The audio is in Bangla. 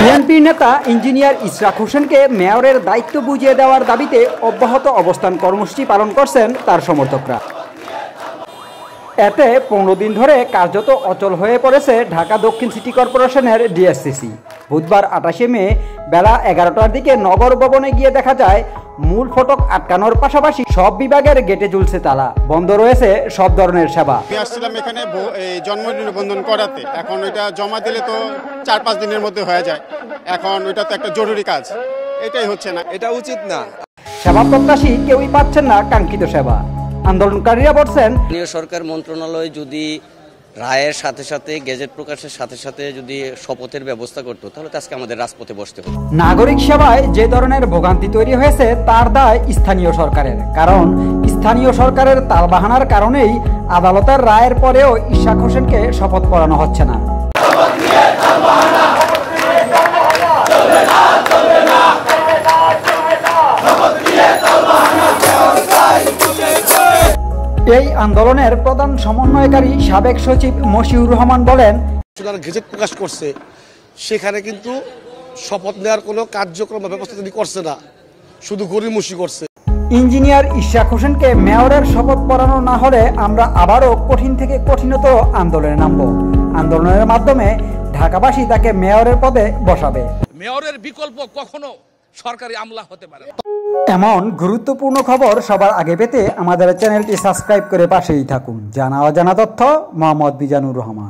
বিএনপি নেতা ইঞ্জিনিয়ার ইশরাক হোসেনকে মেয়রের দায়িত্ব বুঝিয়ে দেওয়ার দাবিতে অব্যাহত অবস্থান কর্মসূচি পালন করছেন তার সমর্থকরা। এতে 15 দিন ধরে কার্যত অচল হয়ে পড়েছে ঢাকা দক্ষিণ সিটি কর্পোরেশনের ডিএসসিসি। বুধবার 28 মে বেলা 11টার দিকে নগর ভবনে গিয়ে দেখা যায় মূল ফটক আটকানোর পাশাপাশি সব বিভাগের গেটে ঝুলছে তালা, বন্ধ রয়েছে সব ধরনের সেবা। আমি আসছিলাম এখানে জন্ম নিবন্ধন করাতে, এখন ওইটা জমা দিলে তো 4-5 দিনের মধ্যে হয়ে যায়। এখন ওইটা তো একটা জরুরি কাজ, এটাই হচ্ছে না, এটা উচিত না। সেবা প্রত্যাশী কেউই পাচ্ছেন না কাঙ্ক্ষিত সেবা। আন্দোলনকারীরা বলছেন, সরকার মন্ত্রণালয় যদি রায়ের সাথে সাথে গেজেট প্রকাশের সাথে সাথে যদি শপথের ব্যবস্থা করতো তাহলে আজকে আমাদের রাজপথে বসতে হতো। নাগরিক সেবায় যে ধরনের ভোগান্তি তৈরি হয়েছে তার দায় স্থানীয় সরকারের, কারণ স্থানীয় সরকারের তালবাহানার কারণেই আদালতের রায়ের পরেও ইশরাক হোসেনকে শপথ পড়ানো হচ্ছে না। এই আন্দোলনের প্রধান সমন্বয়কারী সাবেক সচিব মশিউর রহমান বলেন, গেজেট প্রকাশ করছে, সেখানে কিন্তু শপথ নেওয়ার কোনো কার্যক্রম ব্যবস্থা তিনি করছে না, শুধু গড়িমসি করছে। ইঞ্জিনিয়ার ইশরাক হোসেনকে মেয়রের শপথ পড়ানো না হলে আমরা আবারও কঠিন থেকে কঠিনতর আন্দোলনে নামব। আন্দোলনের মাধ্যমে ঢাকাবাসী তাকে মেয়রের পদে বসাবে। মেয়রের বিকল্প কখনো সরকারি আমলা হতে পারে। এমন গুরুত্বপূর্ণ খবর সবার আগে পেতে আমাদের চ্যানেলটি সাবস্ক্রাইব করে পাশেই থাকুন। জানা অজানা তথ্য, মোহাম্মদ বিজানুর রহমান।